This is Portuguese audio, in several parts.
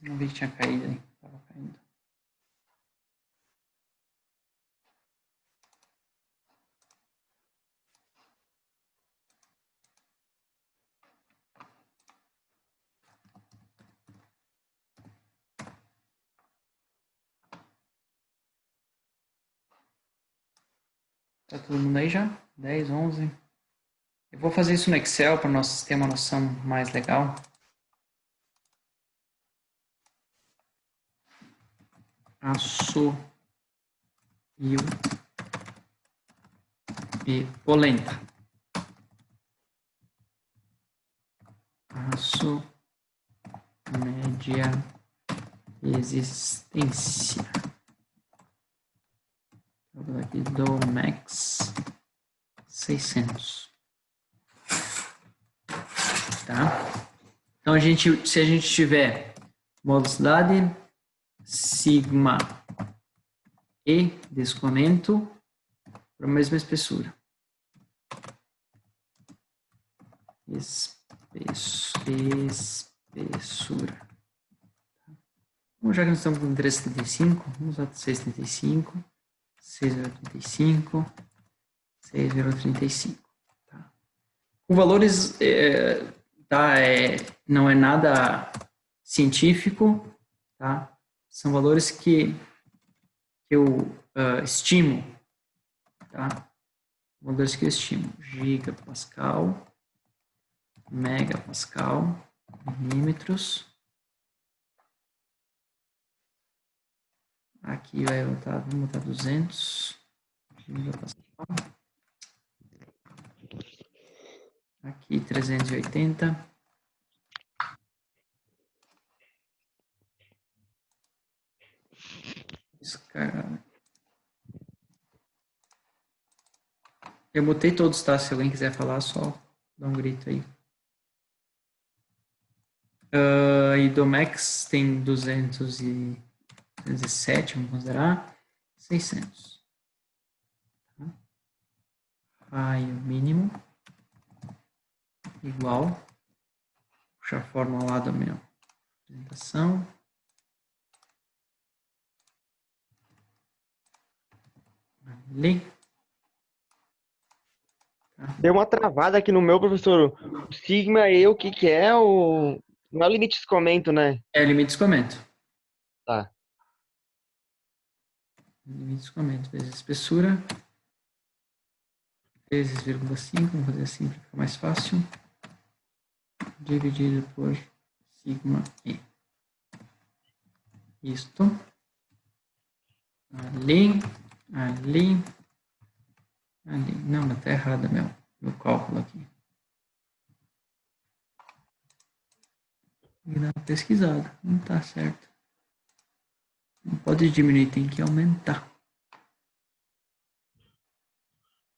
Não vi que tinha caído aí. Tava caindo. Tá todo mundo aí já? 10, 11. Eu vou fazer isso no Excel para nós ter uma noção mais legal. Assobio e polenta. Aço, média, resistência. Vou aqui do Max 600. Tá? Então, se a gente tiver velocidade, sigma e de escoamento para a mesma espessura. Espessura. Bom, já que nós estamos com 3,75, vamos usar 6,75, 6,85, 6,35. Tá? Com valores, não é nada científico, tá? São valores que eu estimo, tá? Valores que eu estimo. Gigapascal, megapascal, milímetros. Aqui vai botar, vamos botar 200 gigapascal. Aqui 380. Descarga. Eu botei todos, tá? Se alguém quiser falar, só dá um grito aí. E do Max tem 207, vamos considerar. 600. Tá? Raio mínimo. Igual. Puxar a fórmula lá da minha apresentação. Ali. Tá. Deu uma travada aqui no meu, professor. O sigma e o que é o... Não é o limite de escoamento, né? É o limite de escoamento. Tá. Limite de escoamento vezes espessura. Vezes 0,5. Vamos fazer assim para ficar mais fácil. Dividido por sigma e. Isto. Ali. Ali. Ali. Não, mas tá errado meu cálculo aqui. Tem que dar uma pesquisada. Não tá certo. Não pode diminuir, tem que aumentar.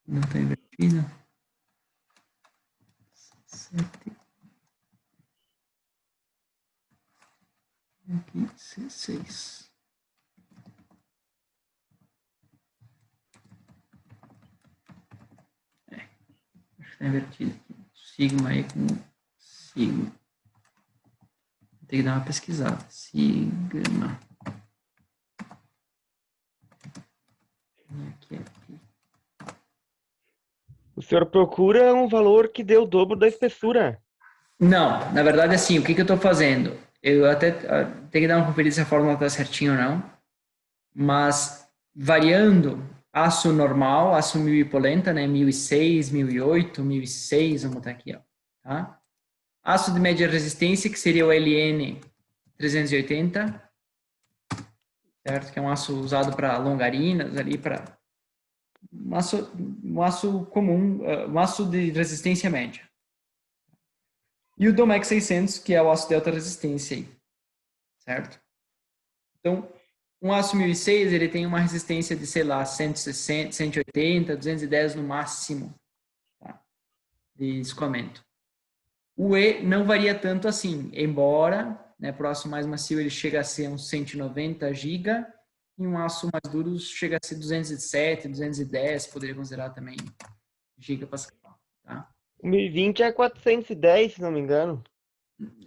Não tá invertido. 7. Aqui, C6. Acho que tá invertido aqui. Sigma aí com sigma. Tem que dar uma pesquisada. Sigma. Aqui. O senhor procura um valor que dê o dobro da espessura. Não, na verdade, assim, o que eu estou fazendo? Eu até tenho que dar uma conferida se a fórmula está certinha ou não, mas variando aço normal, aço mil e polenta, né, 1006, 1008, 1006, vamos botar aqui, ó, tá? Aço de média resistência, que seria o LN 380, certo? Que é um aço usado para longarinas, ali para um aço comum, um aço de resistência média. E o Domex 600, que é o aço de alta resistência aí, certo? Então, um aço 1006, ele tem uma resistência de, sei lá, 160, 180, 210 no máximo, tá? De escoamento. O E não varia tanto assim, embora, né, para o aço mais macio ele chega a ser uns 190 GB, e um aço mais duro chega a ser 207, 210, poderia considerar também gigapascal, tá? 1020 é 410, se não me engano.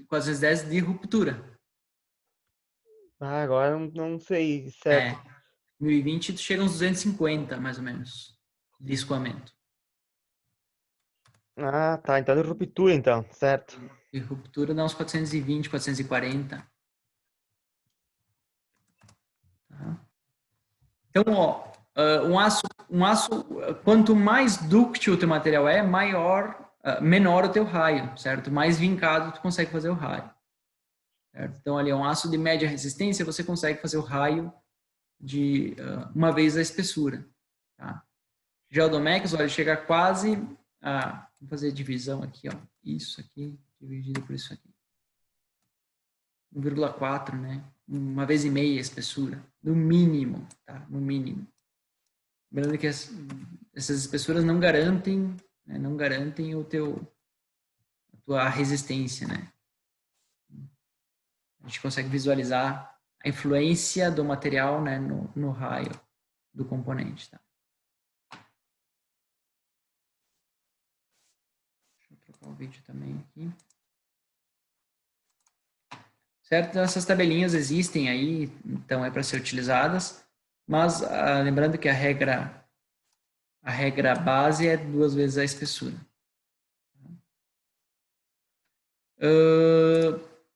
410 de ruptura. Ah, agora não sei, É, certo. 2020 tu chega a uns 250, mais ou menos, de escoamento. Ah, tá. Então é de ruptura, então, certo. E ruptura dá uns 420, 440. Tá? Então, ó, um aço, quanto mais dúctil o teu material é, menor o teu raio, certo? Mais vincado tu consegue fazer o raio. Certo? Então, ali, um aço de média resistência, você consegue fazer o raio de uma vez a espessura. Tá? Já o Domex, olha, chega quase a... Vamos fazer a divisão aqui, ó. Isso aqui dividido por isso aqui. 1,4, né? Uma vez e meia a espessura. No mínimo, tá? No mínimo. Lembrando que essas espessuras não garantem, né? Não garantem a tua resistência, né? A gente consegue visualizar a influência do material, né, no raio do componente, tá? Deixa eu trocar o vídeo também aqui. Certo? Então, essas tabelinhas existem aí, então é para ser utilizadas, mas lembrando que a regra base é 2 vezes a espessura.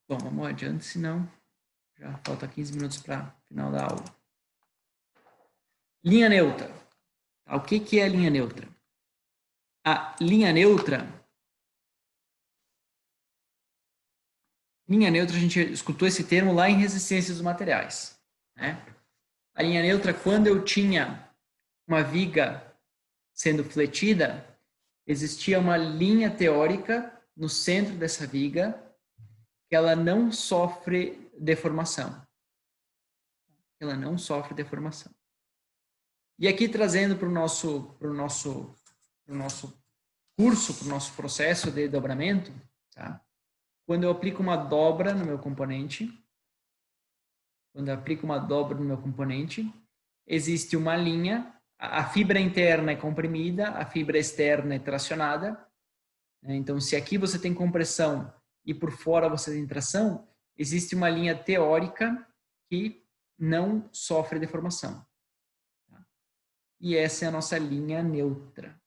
Bom, vamos adiante, senão já falta 15 minutos para final da aula. Linha neutra. O que é a linha neutra? A linha neutra, a gente escutou esse termo lá em resistências dos materiais. Né? A linha neutra, quando eu tinha uma viga sendo fletida, existia uma linha teórica no centro dessa viga que ela não sofre deformação. Ela não sofre deformação. E aqui trazendo para o nosso curso, para o nosso processo de dobramento, tá? Quando eu aplico uma dobra no meu componente, existe uma linha, a fibra interna é comprimida, a fibra externa é tracionada. Né? Então, se aqui você tem compressão e por fora você tem tração, existe uma linha teórica que não sofre deformação. Tá? E essa é a nossa linha neutra.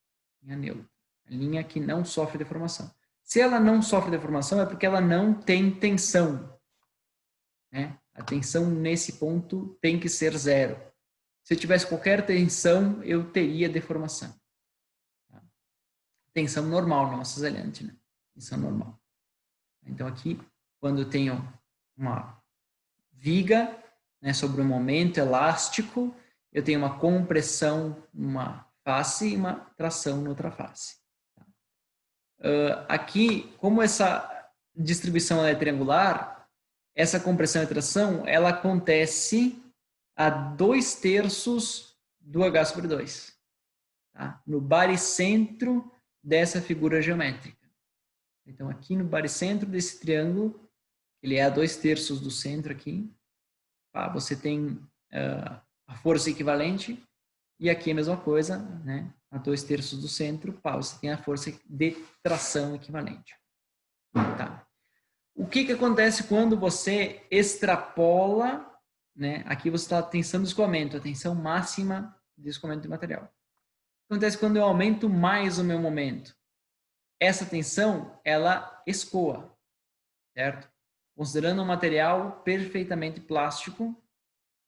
A linha que não sofre deformação. Se ela não sofre deformação, é porque ela não tem tensão. Né? A tensão nesse ponto tem que ser zero. Se eu tivesse qualquer tensão, eu teria deformação. Tá? Tensão normal, não acisalhante, né? Tensão normal. Então, aqui, quando eu tenho uma viga, né, sobre um momento elástico, eu tenho uma compressão numa face e uma tração na outra face. Aqui, como essa distribuição é triangular, essa compressão e tração, ela acontece a 2/3 do H sobre 2. Tá? No baricentro dessa figura geométrica. Então, aqui no baricentro desse triângulo, ele é a 2/3 do centro aqui, tá? Você tem a força equivalente, e aqui a mesma coisa, né? A 2/3 do centro, pá, você tem a força de tração equivalente. Tá? O que acontece quando você extrapola, né? Aqui você está a tensão de escoamento, a tensão máxima de escoamento de material. O que acontece quando eu aumento mais o meu momento? Essa tensão, ela escoa, certo? Considerando um material perfeitamente plástico,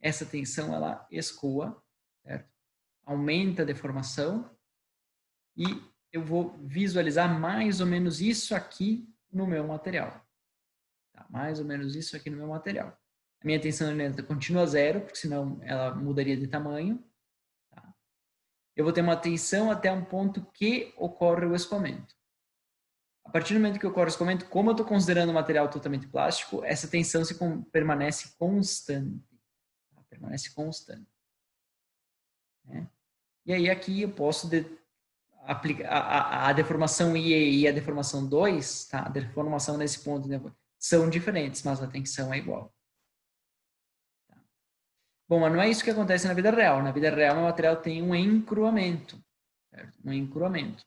essa tensão, ela escoa, certo? Aumenta a deformação e eu vou visualizar mais ou menos isso aqui no meu material. Tá? Mais ou menos isso aqui no meu material. A minha tensão continua zero, porque senão ela mudaria de tamanho. Tá? Eu vou ter uma tensão até um ponto que ocorre o escoamento. A partir do momento que ocorre o escoamento, como eu estou considerando o material totalmente plástico, essa tensão permanece constante. Tá? Permanece constante. Né? E aí aqui eu posso aplicar a deformação I e a deformação 2, tá? A deformação nesse ponto, né, são diferentes, mas a tensão é igual. Tá? Bom, mas não é isso que acontece na vida real. Na vida real, o material tem um encruamento. Certo? Um encruamento.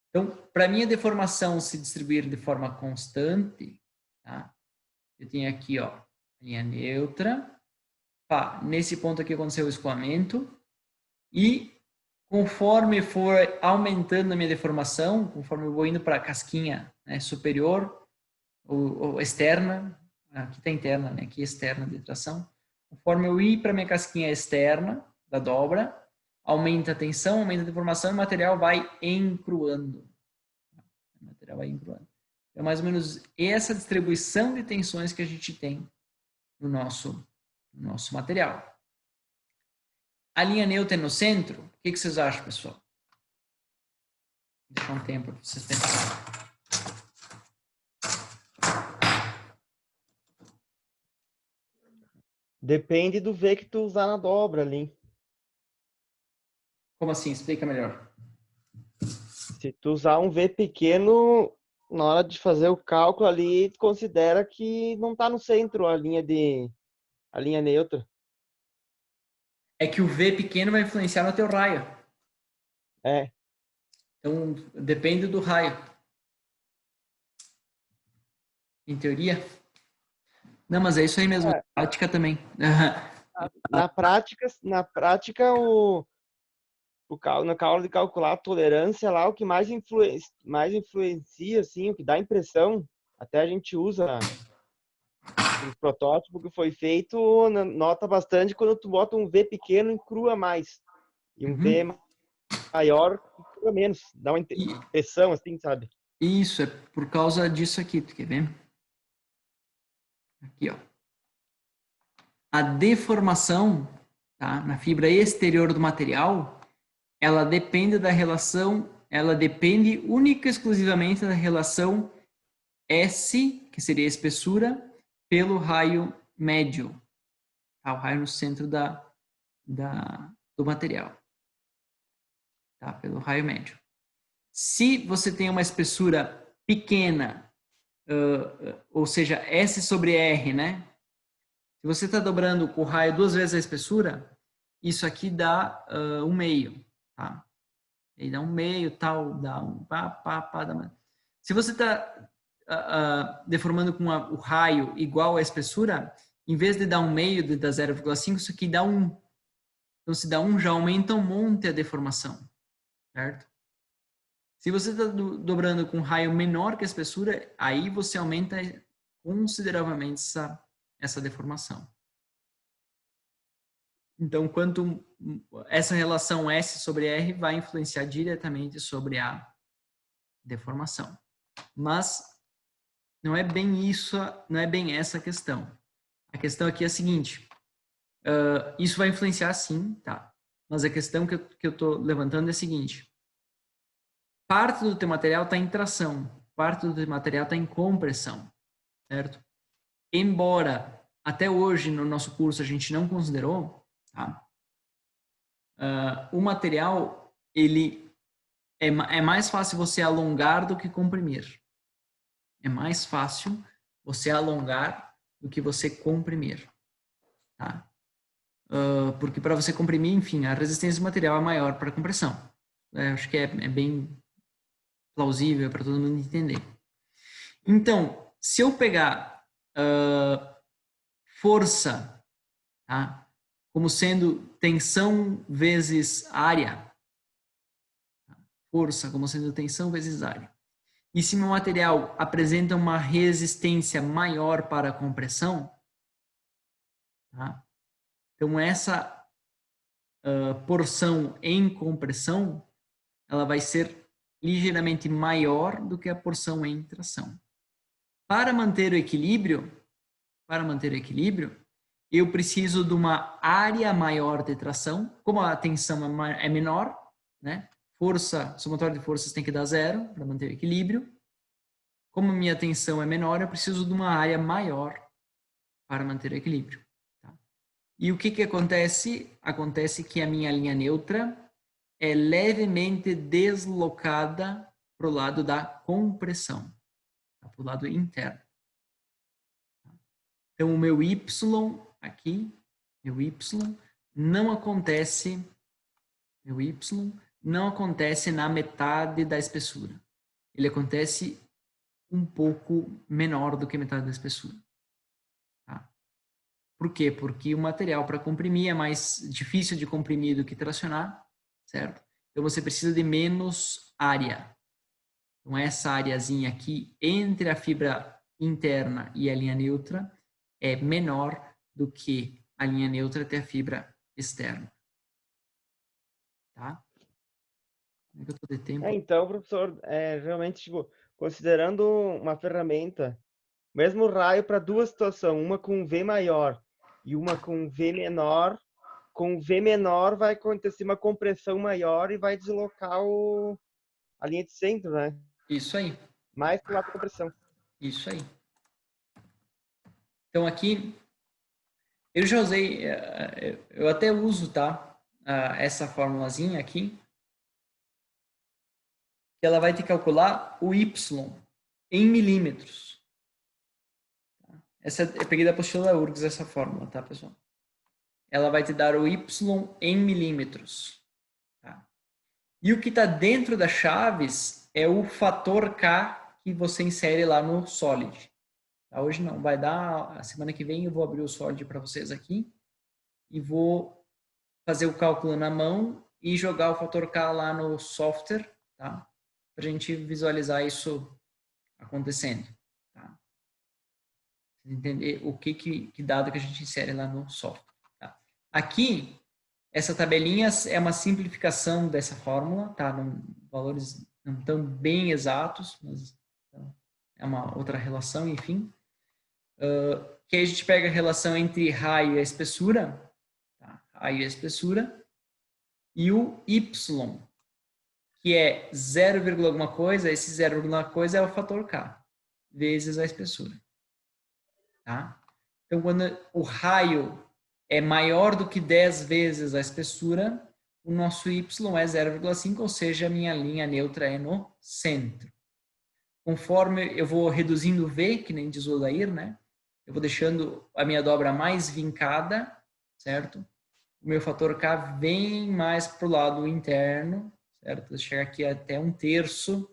Então, para minha deformação se distribuir de forma constante, tá? Eu tenho aqui, ó, a linha neutra. Pá, nesse ponto aqui aconteceu o escoamento. E conforme for aumentando a minha deformação, conforme eu vou indo para a casquinha, né, superior ou externa, aqui está interna, né, aqui externa de tração, conforme eu ir para a minha casquinha externa da dobra, aumenta a tensão, aumenta a deformação e o material vai encruando. O material vai encruando. É mais ou menos essa distribuição de tensões que a gente tem no nosso material. A linha neutra é no centro? O que vocês acham, pessoal? Vou deixar um tempo para vocês pensarem. Depende do V que tu usar na dobra ali. Como assim? Explica melhor. Se tu usar um V pequeno, na hora de fazer o cálculo ali, tu considera que não tá no centro a linha neutra. É que o V pequeno vai influenciar no teu raio. É. Então, depende do raio. Em teoria. Não, mas é isso aí mesmo. É, Prática também. na prática na hora de calcular a tolerância lá, o que mais influencia, assim, o que dá impressão, até a gente usa um protótipo que foi feito, nota bastante quando tu bota um V pequeno e crua mais. E um V Uhum. maior e crua menos. Dá uma E impressão, assim, sabe? isso é por causa disso aqui, tu quer ver? Aqui, ó. A deformação, tá, na fibra exterior do material, ela depende da relação, ela depende única e exclusivamente da relação S, que seria a espessura, pelo raio médio, tá? O raio no centro do material, tá? Pelo raio médio. Se você tem uma espessura pequena, ou seja, S sobre R, né? Se você está dobrando o raio 2 vezes a espessura, isso aqui dá 1/2, tá? Ele dá 1/2, tal, dá um pá. Se você está deformando com o raio igual à espessura, em vez de dar 1/2, de dar 0,5, isso aqui dá 1. Então, se dá 1, já aumenta um monte a deformação, certo? Se você está dobrando com um raio menor que a espessura, aí você aumenta consideravelmente essa deformação. Então, quanto essa relação S sobre R vai influenciar diretamente sobre a deformação. Mas não é bem isso, não é bem essa a questão. A questão aqui é a seguinte: isso vai influenciar sim, tá? Mas a questão que eu estou levantando é a seguinte: parte do teu material está em tração, parte do teu material está em compressão, certo? Embora até hoje no nosso curso a gente não considerou, tá? O material ele é mais fácil você alongar do que comprimir. É mais fácil você alongar do que você comprimir, tá? Porque para você comprimir, enfim, a resistência do material é maior para compressão. Acho que é bem plausível para todo mundo entender. Então, se eu pegar força, tá, como sendo tensão vezes área, força como sendo tensão vezes área, e se meu material apresenta uma resistência maior para a compressão, tá? Então essa porção em compressão, ela vai ser ligeiramente maior do que a porção em tração. Para manter o equilíbrio, eu preciso de uma área maior de tração, como a tensão é menor, né? Força, somatório de forças tem que dar 0 para manter o equilíbrio. Como a minha tensão é menor, eu preciso de uma área maior para manter o equilíbrio. Tá? E o que acontece? Acontece que a minha linha neutra é levemente deslocada para o lado da compressão, tá? Para o lado interno. Então, o meu Y aqui, meu Y, não acontece, meu Y não acontece na metade da espessura. Ele acontece um pouco menor do que metade da espessura. Tá? Por quê? Porque o material para comprimir é mais difícil de comprimir do que tracionar, certo? Então você precisa de menos área. Então essa areazinha aqui entre a fibra interna e a linha neutra é menor do que a linha neutra até a fibra externa. Tá? Como é que eu tô de tempo? Então, professor, realmente, tipo, considerando uma ferramenta, mesmo raio para duas situações, uma com V maior e uma com V menor, com V menor vai acontecer uma compressão maior e vai deslocar a linha de centro, né? Isso aí, Mais para o lado da compressão. isso aí. Então aqui eu já usei, eu até uso, tá? Essa formulazinha aqui, que ela vai te calcular o Y em milímetros. Eu peguei da apostila da URGS essa fórmula, tá, pessoal? Ela vai te dar o Y em milímetros. Tá? E o que está dentro das chaves é o fator K que você insere lá no Solid. Tá? Hoje não, vai dar, a semana que vem eu vou abrir o Solid para vocês aqui e vou fazer o cálculo na mão e jogar o fator K lá no software, tá? Para a gente visualizar isso acontecendo. Tá? Entender o que dado que a gente insere lá no software. Tá? Aqui, essa tabelinha é uma simplificação dessa fórmula, tá? Valores não tão bem exatos, mas então, é uma outra relação, enfim. Que aí a gente pega a relação entre raio e a espessura, tá? Raio e a espessura, e o Y, que é 0, alguma coisa, esse 0, alguma coisa é o fator K, vezes a espessura. Tá? Então, quando o raio é maior do que 10 vezes a espessura, o nosso Y é 0,5, ou seja, a minha linha neutra é no centro. Conforme eu vou reduzindo o V, que nem diz o Odair, né? Eu vou deixando a minha dobra mais vincada, certo? O meu fator K vem mais para o lado interno, certo? Eu chego aqui até um terço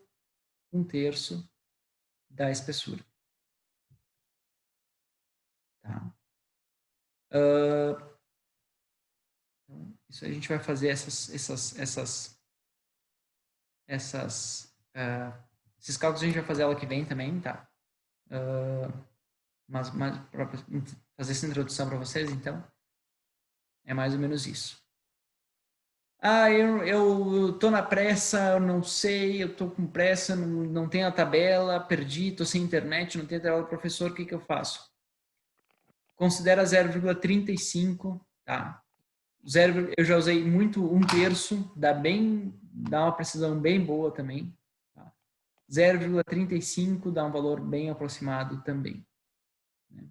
da espessura. Tá? Então, isso a gente vai fazer esses cálculos a gente vai fazer ela que vem também, tá? Mas para fazer essa introdução para vocês, então, é mais ou menos isso. Eu tô na pressa, eu não sei, eu tô com pressa, não tenho a tabela, perdi, tô sem internet, não tenho a tabela do professor, o que que eu faço? Considera 0,35, tá? Eu já usei muito um terço, dá uma precisão bem boa também. Tá? 0,35 dá um valor bem aproximado também. Né?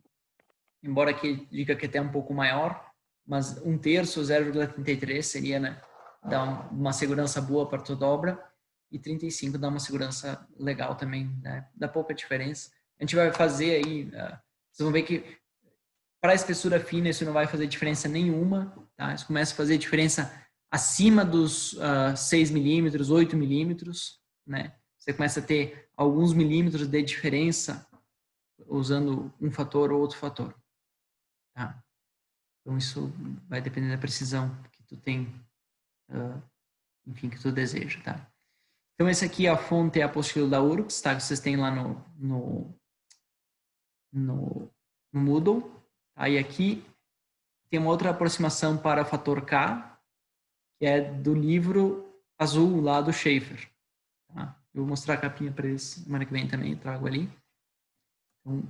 Embora aqui diga que é até um pouco maior, mas um terço, 0,33 seria, né? Dá uma segurança boa para toda obra, e 35 dá uma segurança legal também, né? Dá pouca diferença. A gente vai fazer aí, vocês vão ver que para a espessura fina isso não vai fazer diferença nenhuma, tá? Isso começa a fazer diferença acima dos 6 milímetros, 8 milímetros, né? Você começa a ter alguns milímetros de diferença usando um fator ou outro fator, tá? Então isso vai depender da precisão que tu tem, enfim, que tu deseja, tá? Então esse aqui, a fonte é a apostila da URGS, tá? Que vocês têm lá no Moodle. Aí aqui tem uma outra aproximação para o fator K, que é do livro azul lá do Schaefer. Tá? Eu vou mostrar a capinha para eles semana que vem também, trago ali. Então,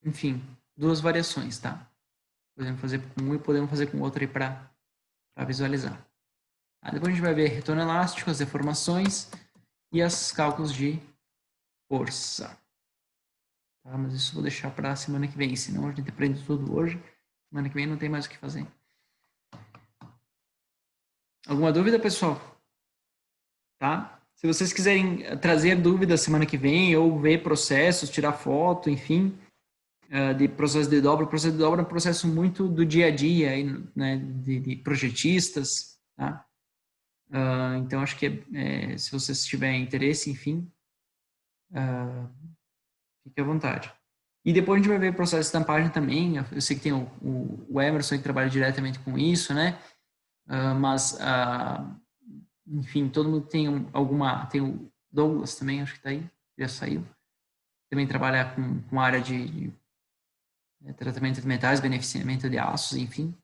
enfim, duas variações, tá? Podemos fazer com um e podemos fazer com o outro aí para visualizar. Tá? Depois a gente vai ver retorno elástico, as deformações e os cálculos de força. Tá? Mas isso eu vou deixar para a semana que vem, senão a gente aprende tudo hoje. Semana que vem não tem mais o que fazer. Alguma dúvida, pessoal? Tá? Se vocês quiserem trazer dúvidas semana que vem ou ver processos, tirar foto, enfim, de processo de dobra. O processo de dobra é um processo muito do dia a dia, né, de projetistas, tá? Então, acho que se vocês tiverem interesse, enfim, Fique à vontade. E depois a gente vai ver o processo de estampagem também. Eu sei que tem o Emerson que trabalha diretamente com isso, né? Enfim, todo mundo tem alguma... Tem o Douglas também, acho que tá aí, já saiu. Também trabalha com a área de tratamento de metais, beneficiamento de aços, enfim.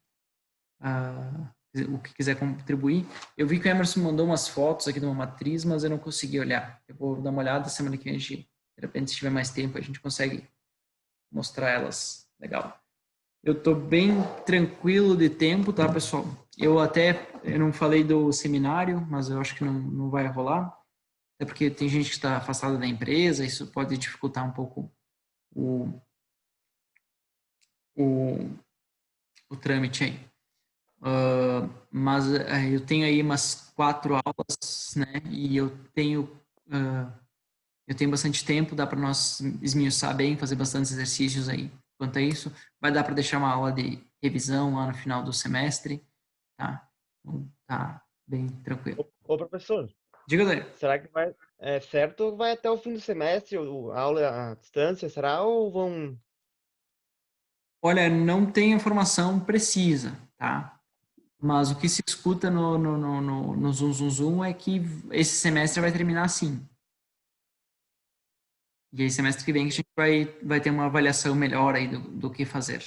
O que quiser contribuir. Eu vi que o Emerson mandou umas fotos aqui de uma matriz, mas eu não consegui olhar. Eu vou dar uma olhada semana que vem, de repente, se tiver mais tempo, a gente consegue mostrar elas. Legal. Eu tô bem tranquilo de tempo, tá, pessoal? Eu não falei do seminário, mas eu acho que não vai rolar. Até porque tem gente que está afastada da empresa, isso pode dificultar um pouco o, o trâmite aí. Mas eu tenho aí umas 4 aulas, né? E eu tenho bastante tempo, dá para nós esmiuçar bem, fazer bastantes exercícios aí. Quanto a isso, vai dar para deixar uma aula de revisão lá no final do semestre, tá? Então, tá bem tranquilo. Ô, professor, Diga daí. será que vai, certo, vai até o fim do semestre, a aula à distância, será? Ou vão... Olha, não tem informação precisa, tá? Mas o que se escuta no Zoom Zoom Zoom é que esse semestre vai terminar assim. E aí, semestre que vem, a gente vai ter uma avaliação melhor aí do que fazer.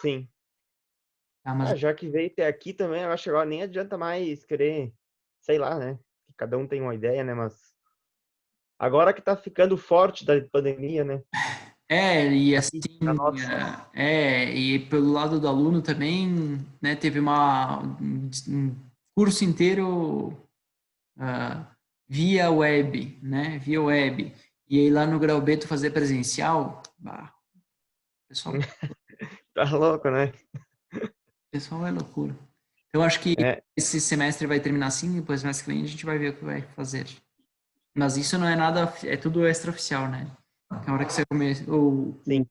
Sim. Tá, mas Já que veio até aqui também, eu acho que agora nem adianta mais querer, sei lá, né? Que cada um tem uma ideia, né? Mas agora que tá ficando forte da pandemia, né? e assim, Aqui, na nossa. e pelo lado do aluno também, né, teve um curso inteiro via web, né, via web. E aí lá no Grau B tu fazer presencial, pessoal, Tá louco, né? pessoal é loucura. Então acho que É, esse semestre vai terminar assim, depois semestre que vem a gente vai ver o que vai fazer. Mas isso não é nada, é tudo extraoficial, né? Na hora que você começa, sim.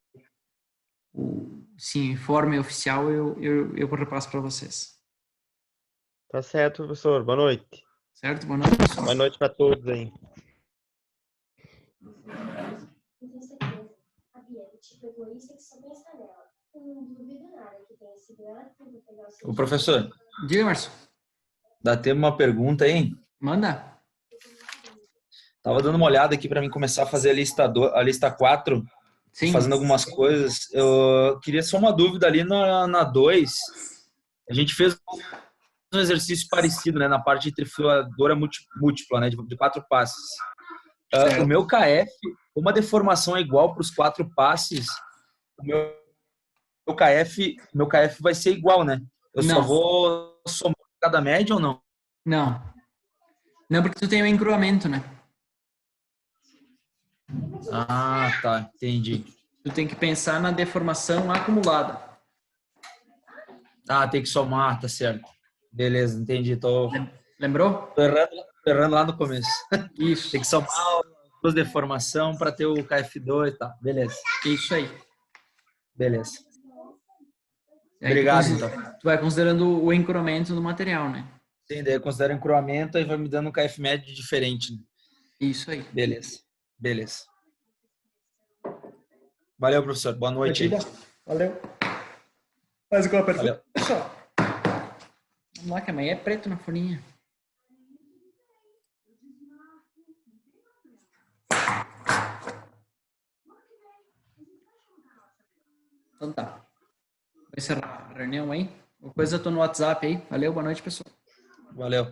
sim, informe oficial, eu repasso para vocês. Tá certo, professor. Boa noite. Certo? Boa noite, pessoal. Boa noite para todos aí. Eu tenho certeza. A Bia te pegou isso que só pensa nela. Eu não duvido nada que tenha sido ela que tentou pegar o seu. Ô, professor, Diga, Márcio. dá tempo uma pergunta aí? Manda. Tava dando uma olhada aqui para mim começar a fazer a lista 4, Sim. fazendo algumas coisas. Eu queria só uma dúvida ali na 2. A gente fez um exercício parecido, né, na parte de trifiladora múltipla, né, de 4 passes. O meu KF, como a deformação é igual para os 4 passes, o meu KF vai ser igual, né? Eu só Não. vou somar cada média ou não? Não. Não, porque tu tem o encruamento, né? Ah, tá, entendi. Tu tem que pensar na deformação acumulada. Ah, tem que somar, tá certo. Beleza, entendi. Tô Lembrou? errando lá no começo. Isso. Tem que somar as de formação para ter o KF2 e tá. Beleza. Isso aí. Beleza. Aí Obrigado, então. tu vai considerando o encruamento do material, né? Sim, daí eu considero encruamento e vai me dando um KF médio diferente. Isso aí. Beleza. Beleza. Valeu, professor. Boa noite aí. Valeu. Mais alguma pergunta? Valeu. Vamos lá, que amanhã é preto na folhinha. Então tá. Vou encerrar a reunião aí. Qualquer coisa eu tô no WhatsApp aí. Valeu, boa noite, pessoal. Valeu.